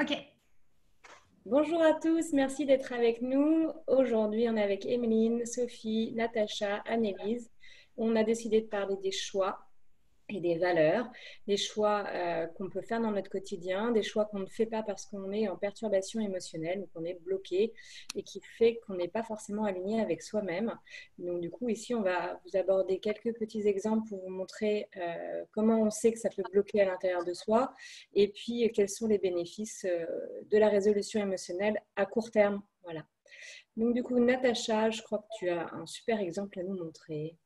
Ok. Bonjour à tous, merci d'être avec nous. Aujourd'hui, on est avec Emeline, Sophie, Natacha, Annelise. On a décidé de parler des choix et des valeurs, des choix qu'on peut faire dans notre quotidien, des choix qu'on ne fait pas parce qu'on est en perturbation émotionnelle ou qu'on est bloqué et qui fait qu'on n'est pas forcément aligné avec soi-même. Donc du coup, ici, on va vous aborder quelques petits exemples pour vous montrer comment on sait que ça peut bloquer à l'intérieur de soi et puis quels sont les bénéfices de la résolution émotionnelle à court terme. Voilà. Donc du coup, Natacha, je crois que tu as un super exemple à nous montrer.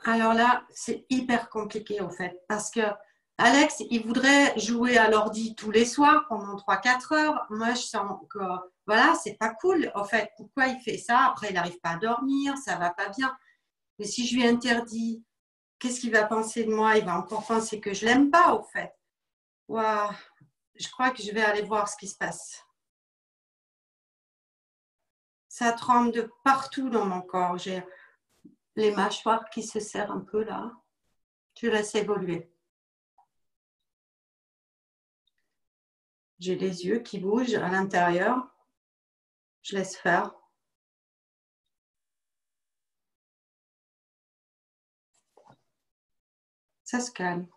Alors là, c'est hyper compliqué en fait, parce que Alex, il voudrait jouer à l'ordi tous les soirs pendant 3-4 heures. Moi, je sens que voilà, c'est pas cool en fait. Pourquoi il fait ça? Après, il n'arrive pas à dormir, ça va pas bien. Mais si je lui interdis, qu'est-ce qu'il va penser de moi? Il va encore penser que je l'aime pas en fait. Waouh, je crois que je vais aller voir ce qui se passe. Ça tremble de partout dans mon corps. J'ai les mâchoires qui se serrent un peu là. Je laisse évoluer. J'ai les yeux qui bougent à l'intérieur. Je laisse faire. Ça se calme.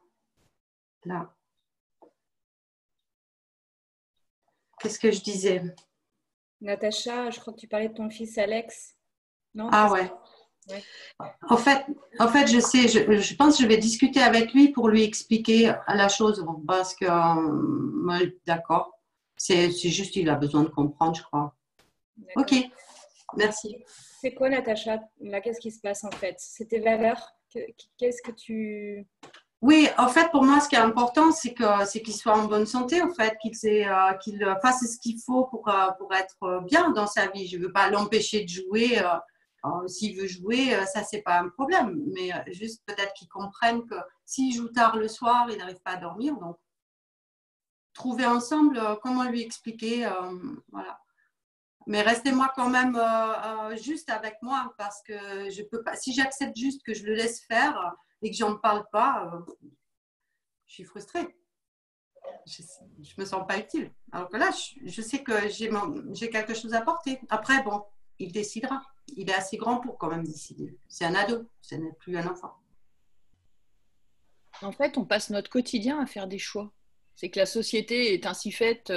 Là. Qu'est-ce que je disais? Natacha, je crois que tu parlais de ton fils Alex. Non, Ah ouais. Ouais. En fait, je sais, je pense que je vais discuter avec lui pour lui expliquer la chose parce que, d'accord, c'est juste il a besoin de comprendre, je crois. Ok, merci. C'est quoi, Natacha? Là, qu'est-ce qui se passe en fait? C'est tes valeurs? Qu'est-ce que tu... Oui, en fait, pour moi, ce qui est important, c'est qu'il soit en bonne santé, en fait, qu'il fasse ce qu'il faut pour être bien dans sa vie. Je ne veux pas l'empêcher de jouer. S'il veut jouer, ça, c'est pas un problème. Mais juste peut-être qu'il comprenne que s'il joue tard le soir, il n'arrive pas à dormir. Donc, trouver ensemble comment lui expliquer. Voilà. Mais restez-moi quand même juste avec moi parce que je peux pas. Si j'accepte juste que je le laisse faire et que j'en parle pas, je suis frustrée. Je me sens pas utile. Alors que là, je sais que j'ai quelque chose à porter. Après, bon, il décidera. Il est assez grand pour quand même décider. C'est un ado, ce n'est plus un enfant. En fait, on passe notre quotidien à faire des choix. C'est que la société est ainsi faite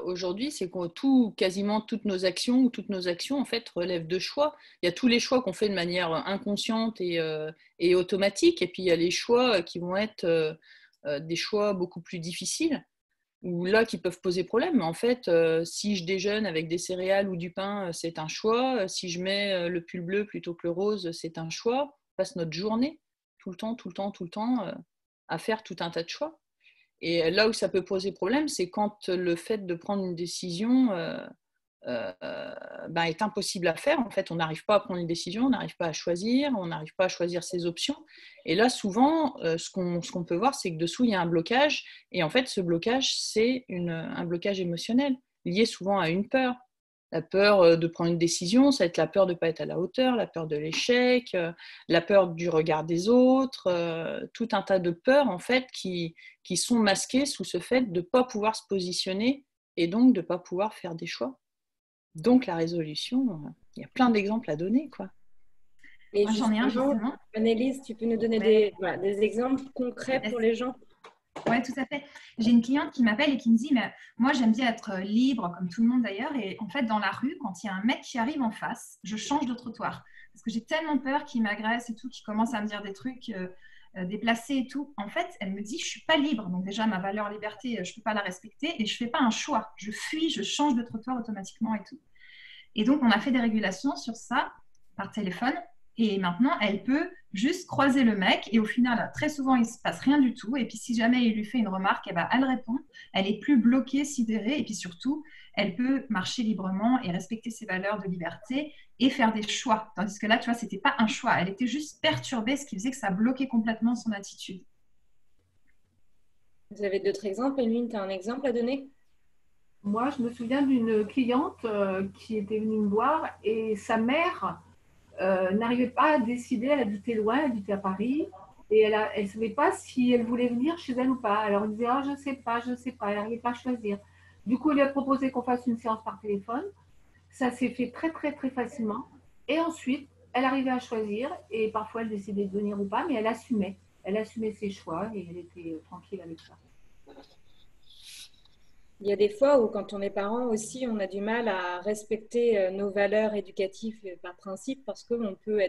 aujourd'hui, c'est que quasiment toutes nos actions en fait relèvent de choix. Il y a tous les choix qu'on fait de manière inconsciente et automatique, et puis il y a les choix qui vont être des choix beaucoup plus difficiles, ou là qui peuvent poser problème. Mais en fait, si je déjeune avec des céréales ou du pain, c'est un choix. Si je mets le pull bleu plutôt que le rose, c'est un choix. On passe notre journée tout le temps à faire tout un tas de choix. Et là où ça peut poser problème, c'est quand le fait de prendre une décision est impossible à faire. En fait, on n'arrive pas à prendre une décision, on n'arrive pas à choisir, on n'arrive pas à choisir ses options. Et là, souvent, ce qu'on peut voir, c'est que dessous, il y a un blocage. Et en fait, ce blocage, c'est un blocage émotionnel, lié souvent à une peur. La peur de prendre une décision, ça va être la peur de ne pas être à la hauteur, la peur de l'échec, la peur du regard des autres, tout un tas de peurs en fait qui sont masquées sous ce fait de ne pas pouvoir se positionner et donc de ne pas pouvoir faire des choix. Donc la résolution, il y a plein d'exemples à donner, quoi. Et Moi, j'en ai un justement. Annelise, tu peux nous donner des exemples concrets pour les gens? Oui, tout à fait. J'ai une cliente qui m'appelle et qui me dit, mais moi, j'aime bien être libre, comme tout le monde d'ailleurs. Et en fait, dans la rue, quand il y a un mec qui arrive en face, je change de trottoir. Parce que j'ai tellement peur qu'il m'agresse et tout, qu'il commence à me dire des trucs déplacés et tout. En fait, elle me dit, je ne suis pas libre. Donc déjà, ma valeur liberté, je ne peux pas la respecter. Et je ne fais pas un choix. Je fuis, je change de trottoir automatiquement et tout. Et donc, on a fait des régulations sur ça par téléphone. Et maintenant, elle peut juste croiser le mec. Et au final, très souvent, il ne se passe rien du tout. Et puis, si jamais il lui fait une remarque, eh ben, elle répond. Elle est plus bloquée, sidérée. Et puis surtout, elle peut marcher librement et respecter ses valeurs de liberté et faire des choix. Tandis que là, tu vois, ce n'était pas un choix. Elle était juste perturbée, ce qui faisait que ça bloquait complètement son attitude. Vous avez d'autres exemples? Emeline, tu as un exemple à donner? Moi, je me souviens d'une cliente qui était venue me voir et sa mère n'arrivait pas à décider. Elle habitait loin, elle habitait à Paris. Et elle ne savait pas si elle voulait venir chez elle ou pas. Alors, elle disait, ah, je ne sais pas, je ne sais pas. Elle n'arrivait pas à choisir. Du coup, elle lui a proposé qu'on fasse une séance par téléphone. Ça s'est fait très, très, très facilement. Et ensuite, elle arrivait à choisir. Et parfois, elle décidait de venir ou pas, mais elle assumait. Elle assumait ses choix et elle était tranquille avec ça. Il y a des fois où, quand on est parent aussi, on a du mal à respecter nos valeurs éducatives par principe parce qu'on peut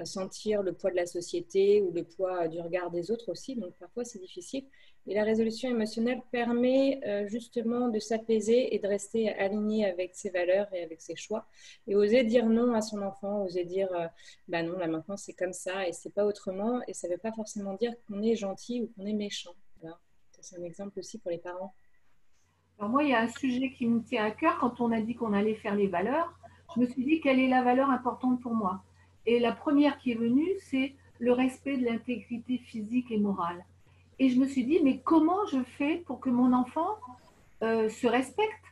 sentir le poids de la société ou le poids du regard des autres aussi. Donc, parfois, c'est difficile. Et la résolution émotionnelle permet justement de s'apaiser et de rester aligné avec ses valeurs et avec ses choix. Et oser dire non à son enfant, oser dire bah non, là maintenant, c'est comme ça et c'est pas autrement. Et ça ne veut pas forcément dire qu'on est gentil ou qu'on est méchant. Voilà. C'est un exemple aussi pour les parents. Alors moi, il y a un sujet qui me tient à cœur. Quand on a dit qu'on allait faire les valeurs, je me suis dit quelle est la valeur importante pour moi. Et la première qui est venue, c'est le respect de l'intégrité physique et morale. Et je me suis dit, mais comment je fais pour que mon enfant se respecte?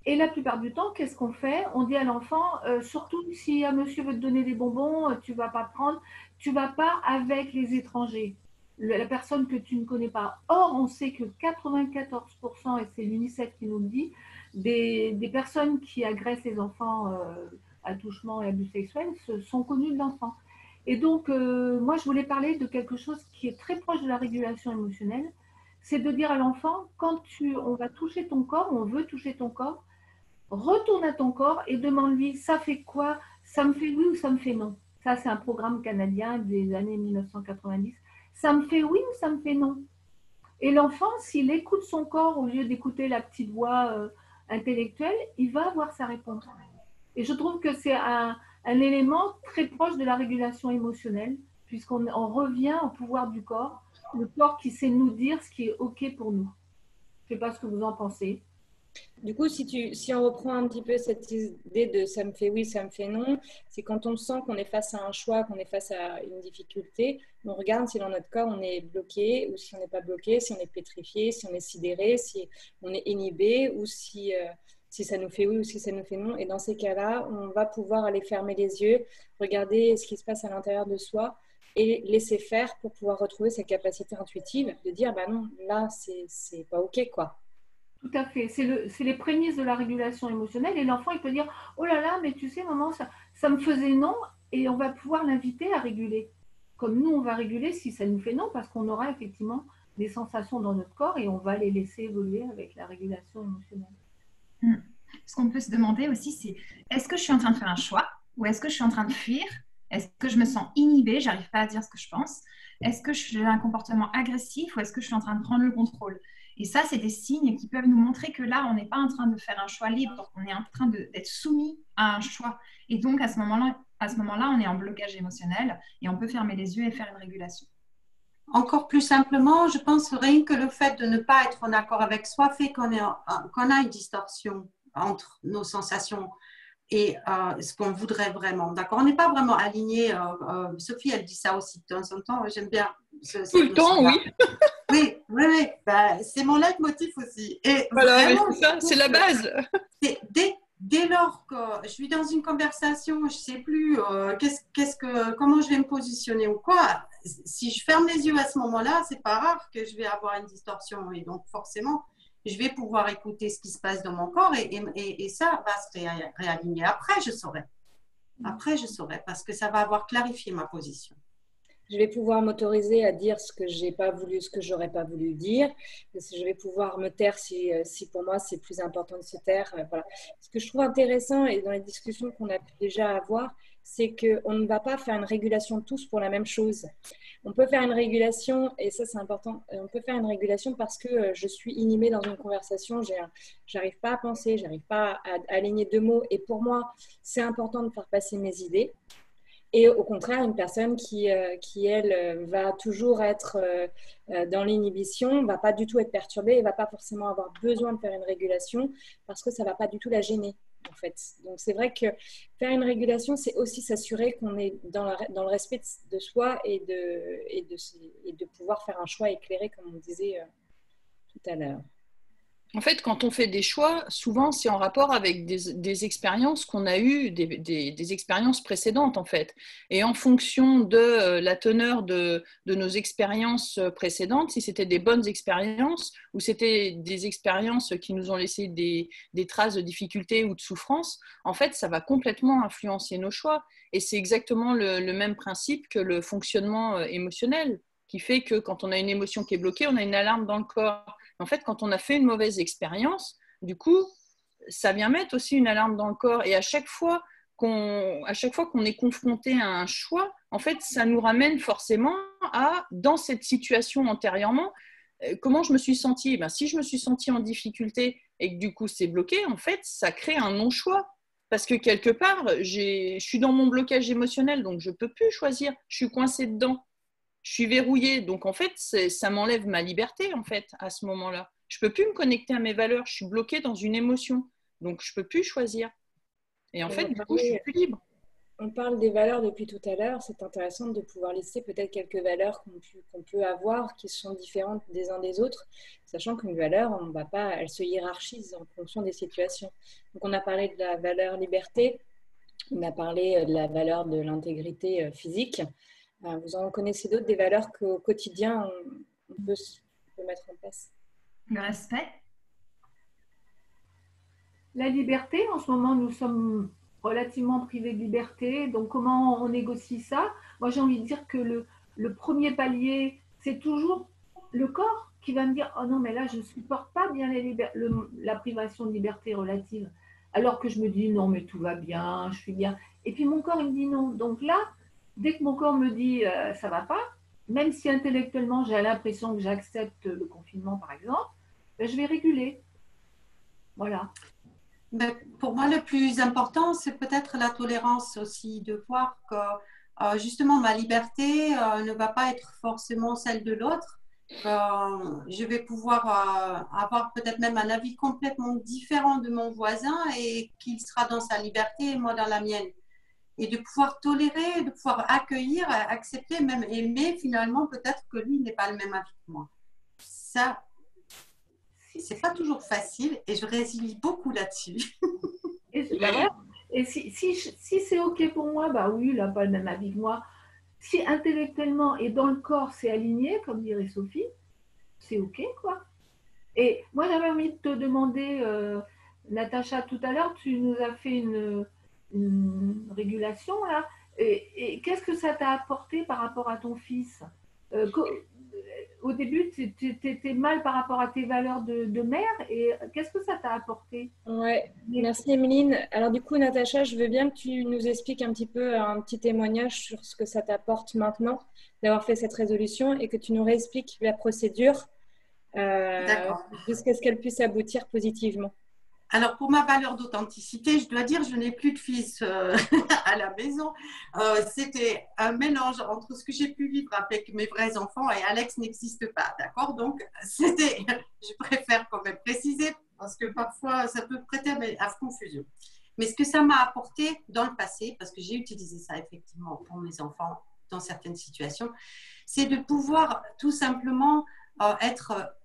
Et la plupart du temps, qu'est-ce qu'on fait? On dit à l'enfant, surtout si un monsieur veut te donner des bonbons, tu ne vas pas prendre, tu ne vas pas avec les étrangers, la personne que tu ne connais pas. Or, on sait que 94%, et c'est l'UNICEF qui nous le dit, des personnes qui agressent les enfants à touchement et abus sexuels sont connues de l'enfant. Et donc, moi, je voulais parler de quelque chose qui est très proche de la régulation émotionnelle, c'est de dire à l'enfant, quand on va toucher ton corps, on veut toucher ton corps, retourne à ton corps et demande-lui, ça fait quoi? Ça me fait oui ou ça me fait non? Ça, c'est un programme canadien des années 1990. Ça me fait oui ou ça me fait non? Et l'enfant, s'il écoute son corps au lieu d'écouter la petite voix intellectuelle, il va avoir sa réponse. Et je trouve que c'est un élément très proche de la régulation émotionnelle, puisqu'on revient au pouvoir du corps, le corps qui sait nous dire ce qui est OK pour nous. Je ne sais pas ce que vous en pensez. Du coup, si on reprend un petit peu cette idée de ça me fait oui, ça me fait non, c'est quand on sent qu'on est face à un choix, qu'on est face à une difficulté, on regarde si dans notre corps on est bloqué ou si on n'est pas bloqué, si on est pétrifié, si on est sidéré, si on est inhibé ou si ça nous fait oui ou si ça nous fait non. Et dans ces cas-là, on va pouvoir aller fermer les yeux, regarder ce qui se passe à l'intérieur de soi et laisser faire pour pouvoir retrouver cette capacité intuitive de dire bah non, là c'est pas OK quoi. Tout à fait. C'est les prémices de la régulation émotionnelle. Et l'enfant, il peut dire, oh là là, mais tu sais, maman, ça me faisait non. Et on va pouvoir l'inviter à réguler. Comme nous, on va réguler si ça nous fait non, parce qu'on aura effectivement des sensations dans notre corps et on va les laisser évoluer avec la régulation émotionnelle. Ce qu'on peut se demander aussi, c'est est-ce que je suis en train de faire un choix ou est-ce que je suis en train de fuir? Est-ce que je me sens inhibée? J'arrive pas à dire ce que je pense. Est-ce que j'ai un comportement agressif ou est-ce que je suis en train de prendre le contrôle? Et ça, c'est des signes qui peuvent nous montrer que là, on n'est pas en train de faire un choix libre, on est en train d'être soumis à un choix. Et donc, à ce moment-là, on est en blocage émotionnel et on peut fermer les yeux et faire une régulation. Encore plus simplement, je pense rien que le fait de ne pas être en accord avec soi fait qu'on a une distorsion entre nos sensations et ce qu'on voudrait vraiment. D'accord? On n'est pas vraiment aligné. Sophie, elle dit ça aussi de temps en temps. J'aime bien. Tout le temps, oui. Oui. Ben, c'est mon leitmotiv aussi. Et voilà, vraiment, c'est ça, c'est la base. Dès lors que je suis dans une conversation, je ne sais plus comment je vais me positionner ou quoi, si je ferme les yeux à ce moment-là, c'est pas rare que je vais avoir une distorsion. Et donc, forcément, je vais pouvoir écouter ce qui se passe dans mon corps et ça va se réaligner. Après, je saurai. Parce que ça va avoir clarifié ma position. Je vais pouvoir m'autoriser à dire ce que j'ai pas voulu, ce que j'aurais pas voulu dire. Je vais pouvoir me taire si pour moi c'est plus important de se taire. Voilà. Ce que je trouve intéressant et dans les discussions qu'on a pu déjà avoir, c'est qu'on ne va pas faire une régulation tous pour la même chose. On peut faire une régulation, et ça c'est important, on peut faire une régulation parce que je suis inhibée dans une conversation, j'arrive pas à penser, j'arrive pas à aligner deux mots, et pour moi c'est important de faire passer mes idées. Et au contraire, une personne qui elle, va toujours être dans l'inhibition, ne va pas du tout être perturbée et ne va pas forcément avoir besoin de faire une régulation parce que ça ne va pas du tout la gêner, en fait. Donc, c'est vrai que faire une régulation, c'est aussi s'assurer qu'on est dans le respect de soi et de pouvoir faire un choix éclairé, comme on disait tout à l'heure. En fait, quand on fait des choix, souvent, c'est en rapport avec des expériences qu'on a eues, des expériences précédentes, en fait. Et en fonction de la teneur de nos expériences précédentes, si c'était des bonnes expériences ou c'était des expériences qui nous ont laissé des traces de difficultés ou de souffrance, en fait, ça va complètement influencer nos choix. Et c'est exactement le même principe que le fonctionnement émotionnel, qui fait que quand on a une émotion qui est bloquée, on a une alarme dans le corps. En fait, quand on a fait une mauvaise expérience, du coup, ça vient mettre aussi une alarme dans le corps. Et à chaque fois qu'on est confronté à un choix, en fait, ça nous ramène forcément à, dans cette situation antérieurement, comment je me suis sentie. Ben, si je me suis sentie en difficulté et que du coup c'est bloqué, en fait, ça crée un non-choix. Parce que quelque part, je suis dans mon blocage émotionnel, donc je ne peux plus choisir, je suis coincée dedans. Je suis verrouillée, donc en fait, ça m'enlève ma liberté en fait à ce moment-là. Je peux plus me connecter à mes valeurs, je suis bloquée dans une émotion, donc je peux plus choisir. Et en fait, du coup, je suis plus libre. On parle des valeurs depuis tout à l'heure. C'est intéressant de pouvoir lister peut-être quelques valeurs qu'on peut avoir qui sont différentes des uns des autres, sachant qu'une valeur, on va pas, elle se hiérarchise en fonction des situations. Donc, on a parlé de la valeur liberté, on a parlé de la valeur de l'intégrité physique. Vous en connaissez d'autres, des valeurs qu'au quotidien, on peut mettre en place? Le respect. La liberté, en ce moment, nous sommes relativement privés de liberté. Donc, comment on négocie ça? Moi, j'ai envie de dire que le premier palier, c'est toujours le corps qui va me dire « Oh non, mais là, je ne supporte pas bien la privation de liberté relative. » Alors que je me dis « Non, mais tout va bien, je suis bien. » Et puis, mon corps, il me dit non. Donc là, dès que mon corps me dit ça va pas, même si intellectuellement j'ai l'impression que j'accepte le confinement par exemple, ben, je vais réguler. Voilà. Mais pour moi, le plus important, c'est peut-être la tolérance aussi, de voir que justement ma liberté ne va pas être forcément celle de l'autre. Je vais pouvoir avoir peut-être même un avis complètement différent de mon voisin et qu'il sera dans sa liberté et moi dans la mienne. Et de pouvoir tolérer, de pouvoir accueillir, accepter, même aimer finalement, peut-être que lui n'est pas le même avis que moi. Ça, c'est pas toujours facile et je résilie beaucoup là-dessus. Et si c'est OK pour moi, bah oui, il n'a pas le même avis que moi. Si intellectuellement et dans le corps c'est aligné, comme dirait Sophie, c'est OK, quoi. Et moi, j'avais envie de te demander, Natacha, tout à l'heure, tu nous as fait une régulation, là. Et qu'est-ce que ça t'a apporté par rapport à ton fils? Au début, tu étais mal par rapport à tes valeurs de mère. Et qu'est-ce que ça t'a apporté? Ouais, merci Emeline. Alors du coup, Natacha, je veux bien que tu nous expliques un petit peu, un petit témoignage sur ce que ça t'apporte maintenant d'avoir fait cette résolution et que tu nous réexpliques la procédure jusqu'à ce qu'elle puisse aboutir positivement. Alors, pour ma valeur d'authenticité, je dois dire, je n'ai plus de fils à la maison. C'était un mélange entre ce que j'ai pu vivre avec mes vrais enfants et Alex n'existe pas, d'accord? Donc, je préfère quand même préciser parce que parfois, ça peut prêter à confusion. Mais ce que ça m'a apporté dans le passé, parce que j'ai utilisé ça effectivement pour mes enfants dans certaines situations, c'est de pouvoir tout simplement être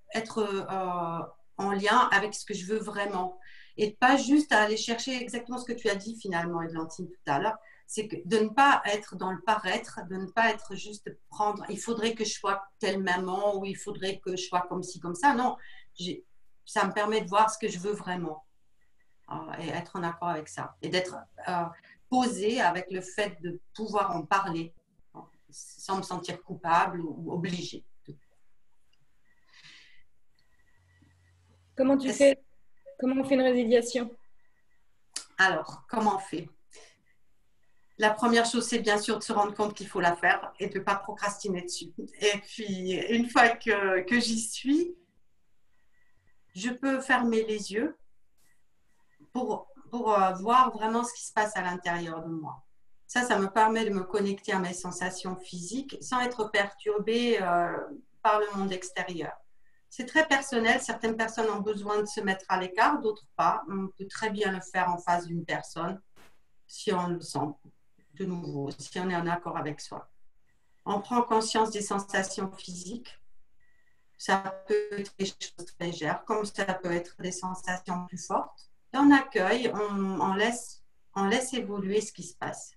en lien avec ce que je veux vraiment. Et pas juste à aller chercher exactement ce que tu as dit finalement, Églantine, tout à l'heure, c'est de ne pas être dans le paraître, de ne pas être juste prendre, il faudrait que je sois telle maman ou il faudrait que je sois comme ci, comme ça. Non, ça me permet de voir ce que je veux vraiment et être en accord avec ça. Et d'être posée avec le fait de pouvoir en parler sans me sentir coupable ou obligée. Comment on fait une résiliation? Alors, comment on fait? La première chose, c'est bien sûr de se rendre compte qu'il faut la faire et de ne pas procrastiner dessus. Et puis, une fois que j'y suis, je peux fermer les yeux pour voir vraiment ce qui se passe à l'intérieur de moi. Ça me permet de me connecter à mes sensations physiques sans être perturbée par le monde extérieur. C'est très personnel. Certaines personnes ont besoin de se mettre à l'écart, d'autres pas. On peut très bien le faire en face d'une personne si on le sent de nouveau, si on est en accord avec soi. On prend conscience des sensations physiques Ça peut être des choses très légères, comme ça peut être des sensations plus fortes. Et on accueille, on laisse évoluer ce qui se passe.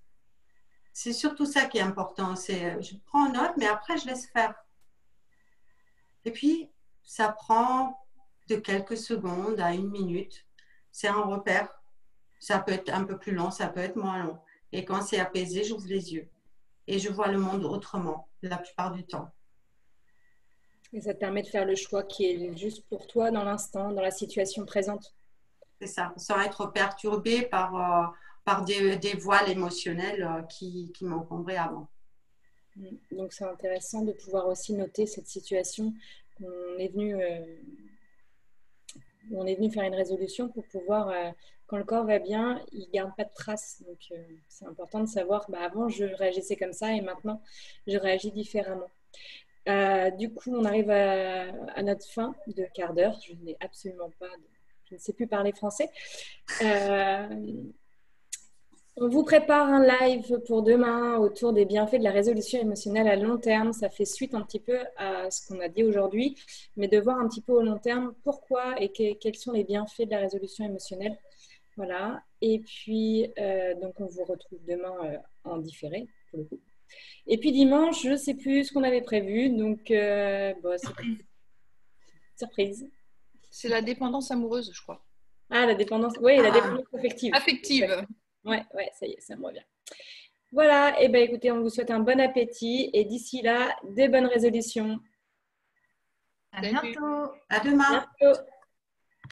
C'est surtout ça qui est important. Je prends en note, mais après, je laisse faire. Et puis, ça prend de quelques secondes à 1 minute. C'est un repère. Ça peut être un peu plus long, ça peut être moins long. Et quand c'est apaisé, j'ouvre les yeux. Et je vois le monde autrement, la plupart du temps. Et ça te permet de faire le choix qui est juste pour toi dans l'instant, dans la situation présente. C'est ça, sans être perturbé par des voiles émotionnelles qui m'encombraient avant. Donc, c'est intéressant de pouvoir aussi noter cette situation. On est venu faire une résolution pour pouvoir, quand le corps va bien, il ne garde pas de traces. Donc, c'est important de savoir, avant, je réagissais comme ça et maintenant, je réagis différemment. Du coup, on arrive à notre fin de quart d'heure. Je ne sais plus parler français. On vous prépare un live pour demain autour des bienfaits de la résolution émotionnelle à long terme. Ça fait suite un petit peu à ce qu'on a dit aujourd'hui, mais de voir un petit peu au long terme pourquoi et quels sont les bienfaits de la résolution émotionnelle. Voilà. Et puis, donc, on vous retrouve demain en différé, pour le coup. Et puis dimanche, je ne sais plus ce qu'on avait prévu. Donc, surprise. C'est la dépendance amoureuse, je crois. Ah, la dépendance. Oui, la dépendance affective. Affective. Ouais, ça y est, ça me revient. Voilà, et écoutez, on vous souhaite un bon appétit et d'ici là, des bonnes résolutions. À bientôt. À demain. À bientôt.